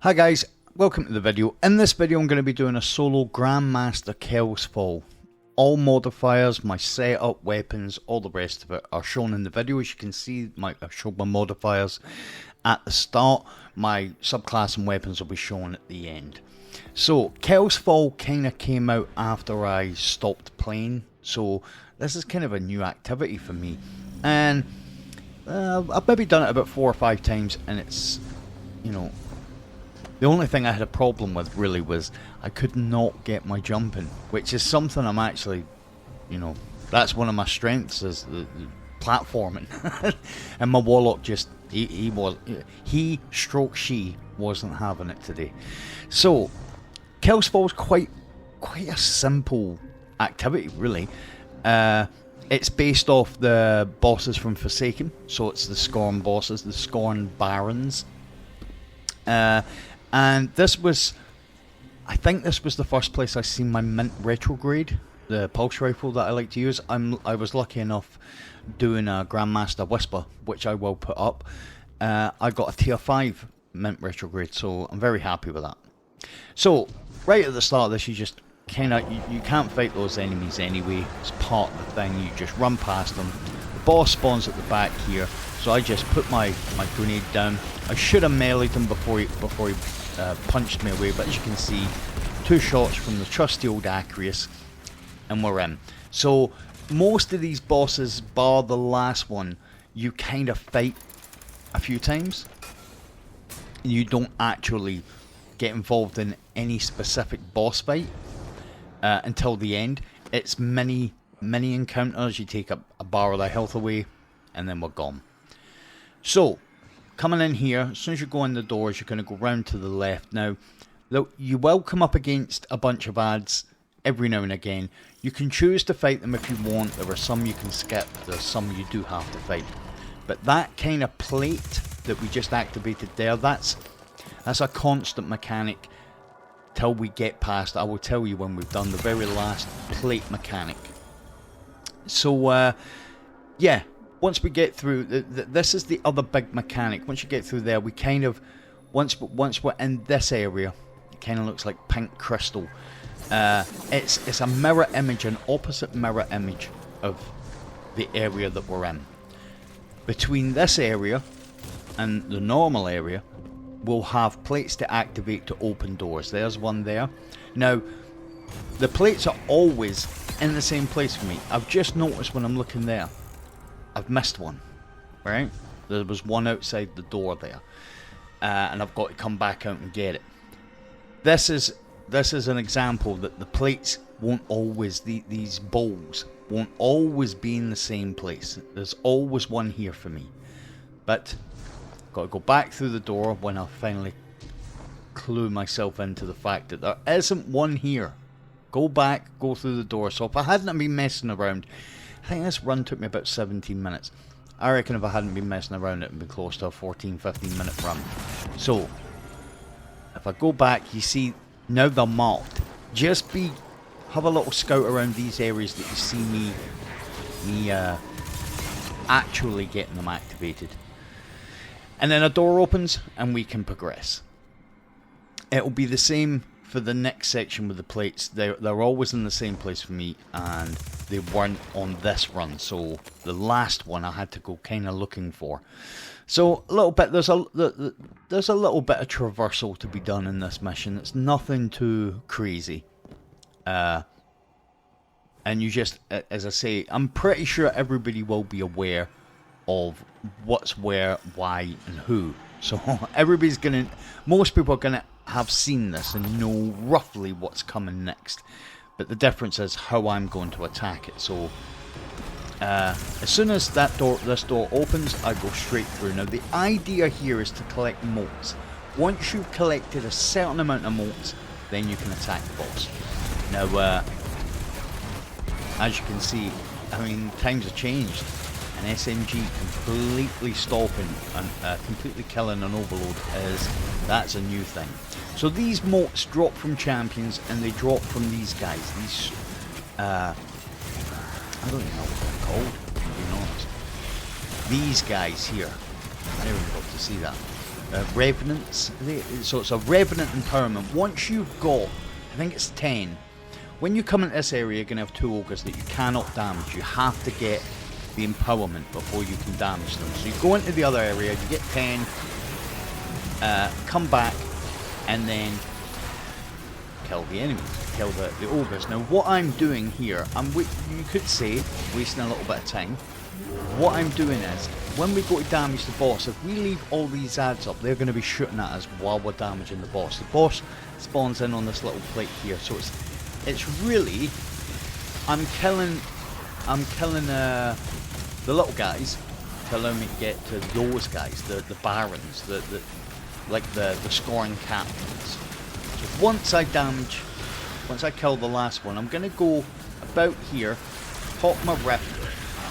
Hi guys, welcome to the video. In this video I'm going to be doing a solo Grandmaster Kell's Fall. All modifiers, my setup, weapons, all the rest of it are shown in the video. As you can see, I've showed my modifiers at the start. My subclass and weapons will be shown at the end. So, Kell's Fall kind of came out after I stopped playing. So, this is kind of a new activity for me. And I've maybe done it about 4 or 5 times and it's, you know, the only thing I had a problem with really was I could not get my jumping, which is something I'm actually, you know, that's one of my strengths is the platforming. And my warlock just, she wasn't having it today. So, Kell's Fall is quite a simple activity really. It's based off the bosses from Forsaken, so it's the Scorn bosses, the Scorn Barons. And this was, I think this was the first place I seen my mint retrograde, the pulse rifle that I like to use. I was lucky enough doing a Grandmaster Whisper, which I will put up. I got a tier 5 mint retrograde, so I'm very happy with that. So, right at the start of this, you just kind of, you can't fight those enemies anyway. It's part of the thing, you just run past them. The boss spawns at the back here, so I just put my grenade down. I should have meleeed him before he punched me away, but as you can see, 2 shots from the trusty old Acreus, and we're in. So most of these bosses, bar the last one, you kind of fight a few times. You don't actually get involved in any specific boss fight until the end. It's many encounters. You take a bar of their health away, and then we're gone. So, coming in here, as soon as you go in the doors, you're going to go round to the left. Now, you will come up against a bunch of ads every now and again. You can choose to fight them if you want. There are some you can skip, there's some you do have to fight. But that kind of plate that we just activated there, that's a constant mechanic till we get past. I will tell you when we've done the very last plate mechanic. So, yeah. Once we get through, this is the other big mechanic. Once you get through there, we kind of, once we're in this area, it kind of looks like pink crystal. It's a mirror image, an opposite mirror image of the area that we're in. Between this area and the normal area, we'll have plates to activate to open doors. There's one there. Now, the plates are always in the same place for me. I've just noticed when I'm looking there, I've missed one, right? There was one outside the door there, and I've got to come back out and get it. This is an example that the plates won't always, these bowls won't always be in the same place. There's always one here for me, but got to go back through the door when I finally clue myself into the fact that there isn't one here. Go back, go through the door. So if I hadn't been messing around, I think this run took me about 17 minutes. I reckon if I hadn't been messing around, it would be close to a 14-15 minute run. So, if I go back, you see, now they're marked. Just have a little scout around these areas that you see me actually getting them activated. And then a door opens, and we can progress. It'll be the same for the next section with the plates. They're always in the same place for me, and they weren't on this run, so the last one I had to go kind of looking for. So a little bit, there's a little bit of traversal to be done in this mission. It's nothing too crazy, and you just, as I say, I'm pretty sure everybody will be aware of what's where, why, and who. So most people are gonna have seen this and know roughly what's coming next, but the difference is how I'm going to attack it. So as soon as this door opens, I go straight through. Now the idea here is to collect motes. Once you've collected a certain amount of motes, then you can attack the boss. Now as you can see, I mean, times have changed. An SMG completely stopping and completely killing an overload that's a new thing. So these motes drop from champions, and they drop from these guys. These I don't even know what they're called, to be honest. These guys here. I never got to see that. revenants. So it's a revenant empowerment. Once you've got, I think it's 10. When you come into this area, you're going to have 2 ogres that you cannot damage. You have to get the empowerment before you can damage them. So you go into the other area, you get 10, come back, and then kill the enemies, kill the ogres. Now what I'm doing here, you could say wasting a little bit of time. What I'm doing is, when we go to damage the boss, if we leave all these ads up, they're going to be shooting at us while we're damaging the boss. The boss spawns in on this little plate here, so it's really, I'm killing the little guys to allow me to get to those guys, the barons, like the scoring captains. So once I kill the last one, I'm going to go about here, pop my rift.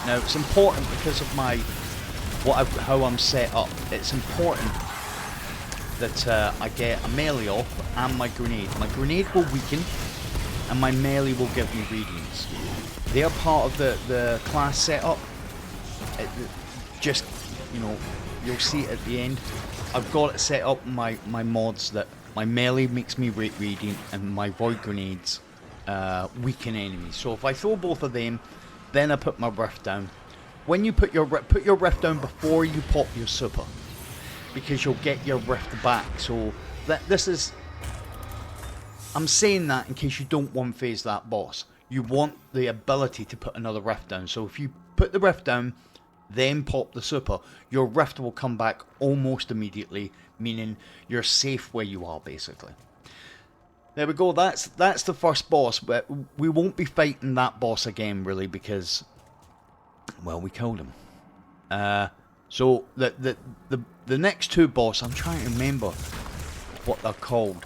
Now it's important because of how I'm set up. It's important that I get a melee off and my grenade. My grenade will weaken and my melee will give me radiance. They're part of the class setup. Just, you know, you'll see it at the end. I've got it set up my mods that my melee makes me radiant and my void grenades weaken enemies. So if I throw both of them, then I put my rift down. When you put your rift down before you pop your super, because you'll get your rift back. So I'm saying that in case you don't one phase that boss. You want the ability to put another rift down. So if you put the rift down, then pop the super, your rift will come back almost immediately, meaning you're safe where you are, basically. There we go, that's the first boss, but we won't be fighting that boss again, really, because, well, we killed him. So the next 2 boss, I'm trying to remember what they're called.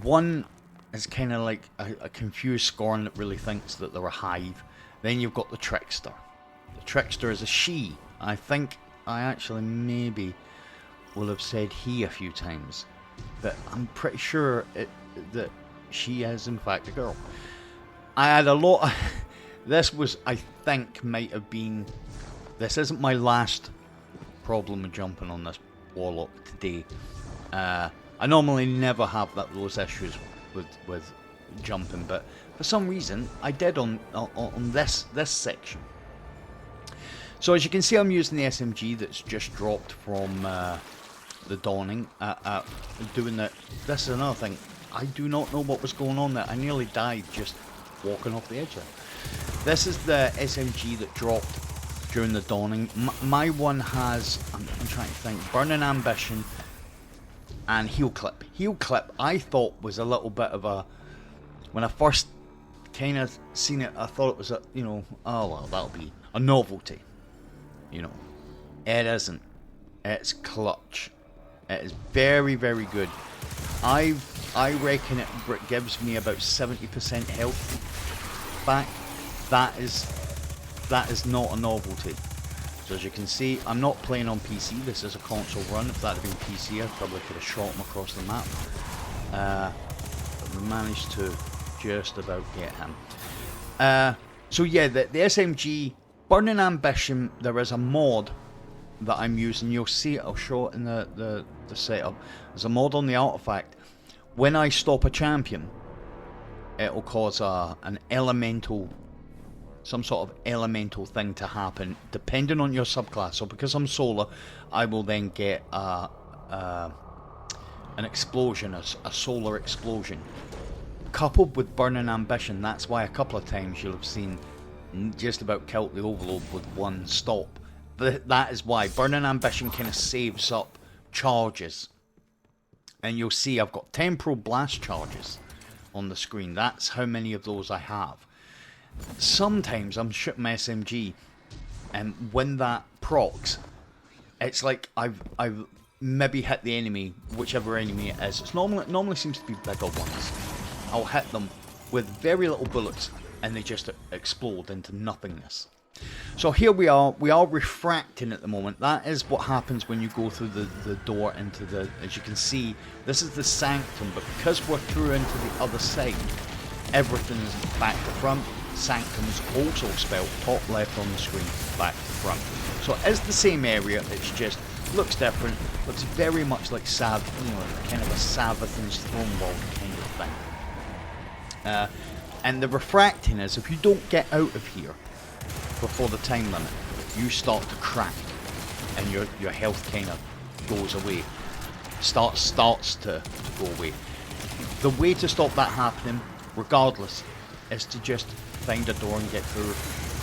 One is kind of like a confused Scorn that really thinks that they're a hive. Then you've got the Trickster. The Trickster is a she. I think I actually maybe will have said he a few times, but I'm pretty sure that she is in fact a girl. I had a lot of, this was, I think, might have been, this isn't my last problem with jumping on this warlock today. I normally never have those issues with jumping, but for some reason I did on this section. So as you can see, I'm using the SMG that's just dropped from the Dawning. Doing that. This is another thing. I do not know what was going on there. I nearly died just walking off the edge there. This is the SMG that dropped during the Dawning. My one has, I'm trying to think, Burning Ambition and Heel Clip. Heel Clip I thought was a little bit of a, when I first kind of seen it, I thought it was a, you know, oh well, that'll be a novelty. You know, it isn't. It's clutch. It is very, very good. I reckon it gives me about 70% health back. That is not a novelty. So as you can see, I'm not playing on PC. This is a console run. If that had been PC, I probably could have shot him across the map. But we managed to just about get him. So yeah, the SMG Burning Ambition, there is a mod that I'm using. You'll see it, I'll show it in the setup. There's a mod on the artifact. When I stop a champion, it'll cause an elemental, some sort of elemental thing to happen, depending on your subclass. So because I'm solar, I will then get an explosion, a solar explosion. Coupled with Burning Ambition, that's why a couple of times you'll have seen just about killed the Overlord with one stop. That is why Burning Ambition kind of saves up charges. And you'll see I've got temporal blast charges on the screen. That's how many of those I have. Sometimes I'm shooting my SMG, and when that procs, it's like I've maybe hit the enemy, whichever enemy it is. It normally seems to be bigger ones. I'll hit them with very little bullets, and they just explode into nothingness. So here we are refracting at the moment. That is what happens when you go through the door into the, as you can see, this is the Sanctum, but because we're through into the other side, everything is back to front. Sanctum is also spelled top left on the screen, back to front. So it is the same area, it's just Looks different. Looks very much like kind of a Savathun's Throneworld kind of thing. And the refracting is, if you don't get out of here before the time limit, you start to crack, and your health kind of goes away. Starts to go away. The way to stop that happening, regardless, is to just find a door and get through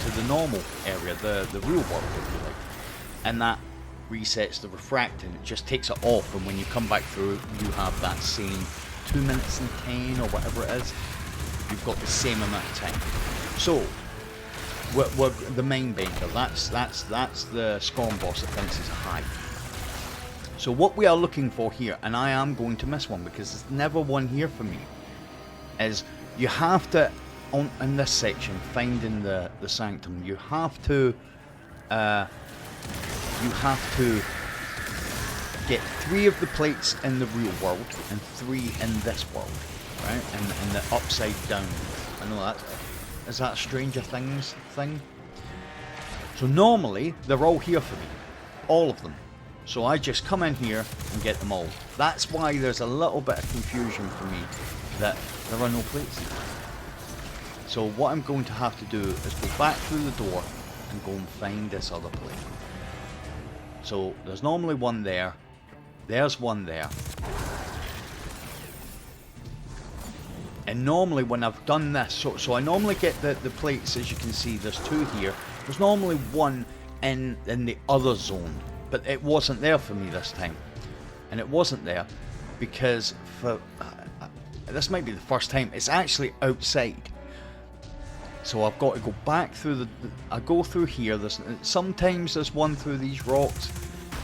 to the normal area, the real world, if you like. And that resets the refracting. It just takes it off, and when you come back through, you have that same 2 minutes and 10 or whatever it is. You've got the same amount of time. So, we're the Mindbender. That's the Scorn boss that thinks it's a hive. So what we are looking for here, and I am going to miss one because there's never one here for me, is you have to, in this section, finding the Sanctum, you have to get 3 of the plates in the real world and 3 in this world, right? And the upside down. I know that. Is that a Stranger Things thing? So normally they're all here for me, all of them. So I just come in here and get them all. That's why there's a little bit of confusion for me that there are no plates. So what I'm going to have to do is go back through the door and go and find this other plate. So there's normally one there. There's one there. And normally when I've done this, so I normally get the plates, as you can see, there's 2 here. There's normally one in the other zone. But it wasn't there for me this time. And it wasn't there because this might be the first time, it's actually outside. So I've got to go back through I go through here, sometimes there's one through these rocks.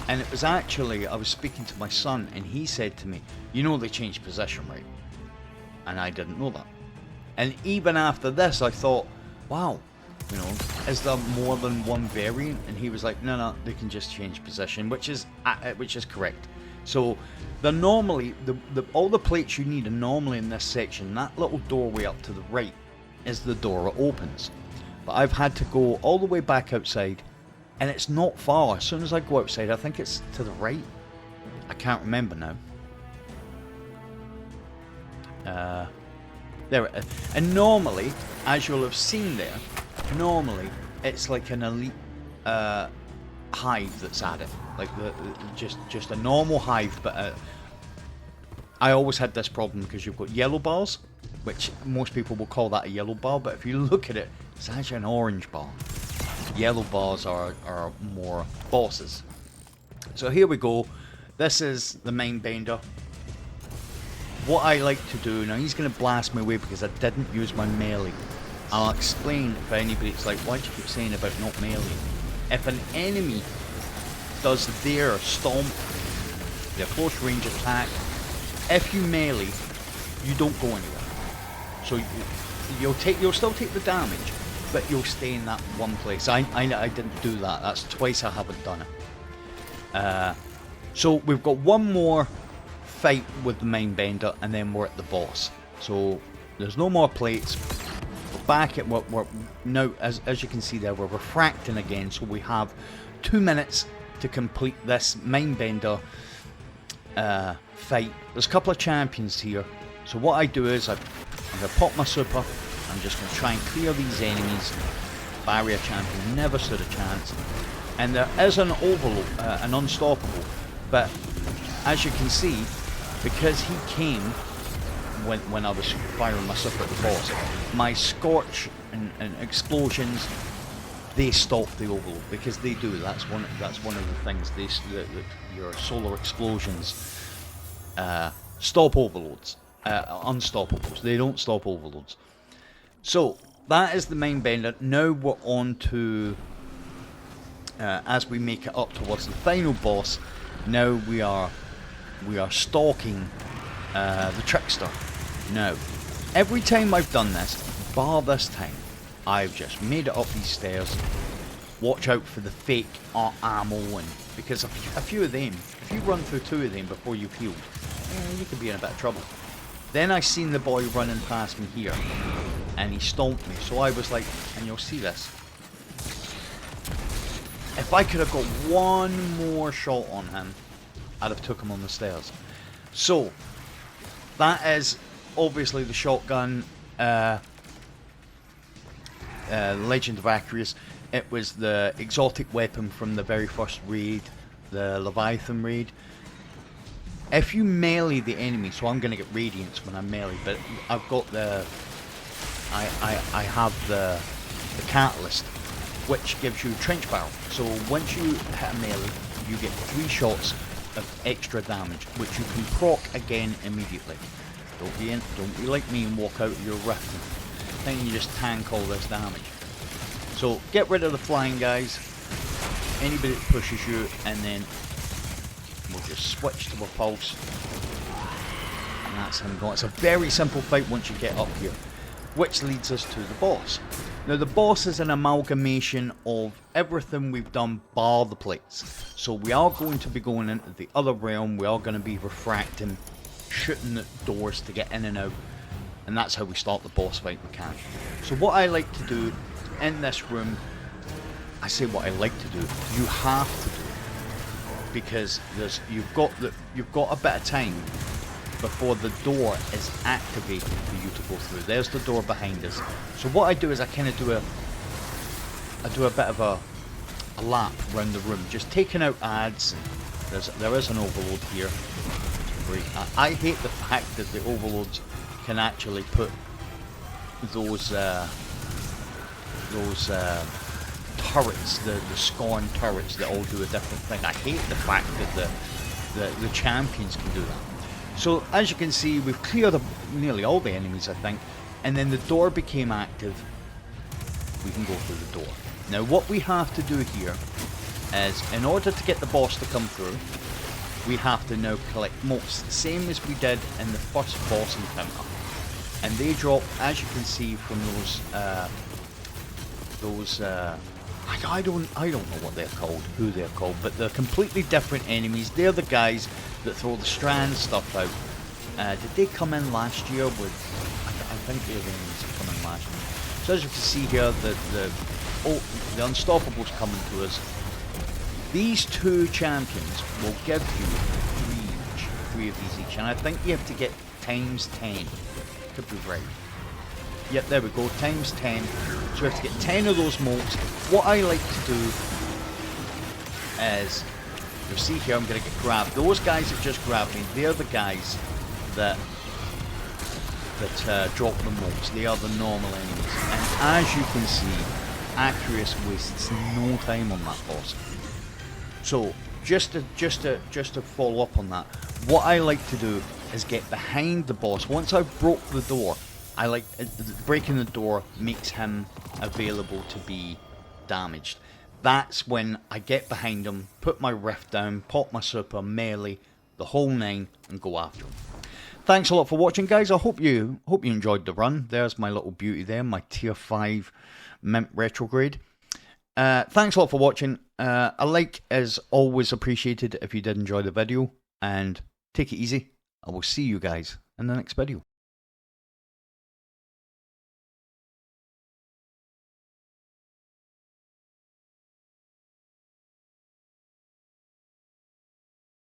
And it was actually, I was speaking to my son and he said to me, you know they changed position, right? And I didn't know that. And even after this I thought, wow, you know, is there more than one variant? And he was like, no, they can just change position, which is correct. So they're normally, all the plates you need are normally in this section. That little doorway up to the right is the door that opens. But I've had to go all the way back outside, and it's not far. As soon as I go outside, I think it's to the right. I can't remember now. There it is. And normally, as you'll have seen there, normally it's like an elite hive that's at it, like just a normal hive. But I always had this problem because you've got yellow bars, which most people will call that a yellow bar, but if you look at it, it's actually an orange bar. Yellow bars are more bosses. So here we go. This is the Mindbender. What I like to do, now he's going to blast me away because I didn't use my melee. I'll explain if anybody's like, why do you keep saying about not melee? If an enemy does their stomp, their close range attack, if you melee, you don't go anywhere. So you'll still take the damage, but you'll stay in that one place. I didn't do that. That's twice I haven't done it. So we've got one more fight with the Mindbender, and then we're at the boss. So there's no more plates. We're back at what we're now, as you can see there, we're refracting again. So we have 2 minutes to complete this Mindbender fight. There's a couple of champions here. So what I do is I'm going to pop my super. I'm just going to try and clear these enemies. Barrier champion never stood a chance. And there is an overload, an unstoppable. But as you can see, because he came when I was firing my super at the boss, my scorch and explosions, they stop the overload because they do. That's one of the things. Your solar explosions stop overloads, unstoppables. They don't stop overloads. So that is the Mindbender. Now we're on to as we make it up towards the final boss. Now we are stalking the Trickster. Now, every time I've done this, bar this time, I've just made it up these stairs. Watch out for the fake ammo, and because a few of them, if you run through 2 of them before you've healed, you could be in a bit of trouble. Then I seen the boy running past me here, and he stomped me. So I was like, and you'll see this. If I could have got one more shot on him, I'd have took him on the stairs. So, that is obviously the shotgun Legend of Acreus. It was the exotic weapon from the very first raid, the Leviathan raid. If you melee the enemy, so I'm going to get Radiance when I melee, but I've got the... I have the Catalyst, which gives you Trench Barrel. So once you hit a melee, you get 3 shots of extra damage, which you can proc again immediately. Don't be like me and walk out of your rift and then you just tank all this damage. So get rid of the flying guys, anybody that pushes you, and then we'll just switch to a pulse. And that's him gone. It's a very simple fight once you get up here. Which leads us to the boss. Now the boss is an amalgamation of everything we've done bar the plates. So we are going to be going into the other realm, we are going to be refracting, shooting at doors to get in and out. And that's how we start the boss fight mechanic. So what I like to do in this room, I say what I like to do, you have to do it. Because you've got a bit of time before the door is activated for you to go through. There's the door behind us. So what I do is I kind of do a bit of a lap around the room, just taking out ads. There is an overload here. I hate the fact that the overloads can actually put those turrets, the Scorn turrets that all do a different thing. I hate the fact that the champions can do that. So as you can see, we've cleared up nearly all the enemies, I think, and then the door became active. We can go through the door. Now what we have to do here is, in order to get the boss to come through, we have to now collect motes, the same as we did in the first boss encounter. And they drop, as you can see from I don't know what they're called, who they're called, but they're completely different enemies. They're the guys that throw the strand stuff out. Did they come in last year with? I think they're the enemies that come in last year. So as you can see here, the Unstoppables coming to us. These 2 champions will give you 3 of these each, and I think you have to get times 10. Could be right. Yep, there we go, times 10. So we have to get 10 of those motes. What I like to do is, you'll see here, I'm going to get grabbed. Those guys that just grabbed me, they're the guys that drop the motes. They are the normal enemies. And as you can see, Acreus wastes no time on that boss. So just to follow up on that, what I like to do is get behind the boss. Once I've broke the door, I like breaking the door makes him available to be damaged. That's when I get behind him, put my rift down, pop my super, melee, the whole 9, and go after him. Thanks a lot for watching, guys. I hope you enjoyed the run. There's my little beauty there, my tier 5 Mint retrograde. Thanks a lot for watching. A like is always appreciated if you did enjoy the video, and take it easy. I will see you guys in the next video.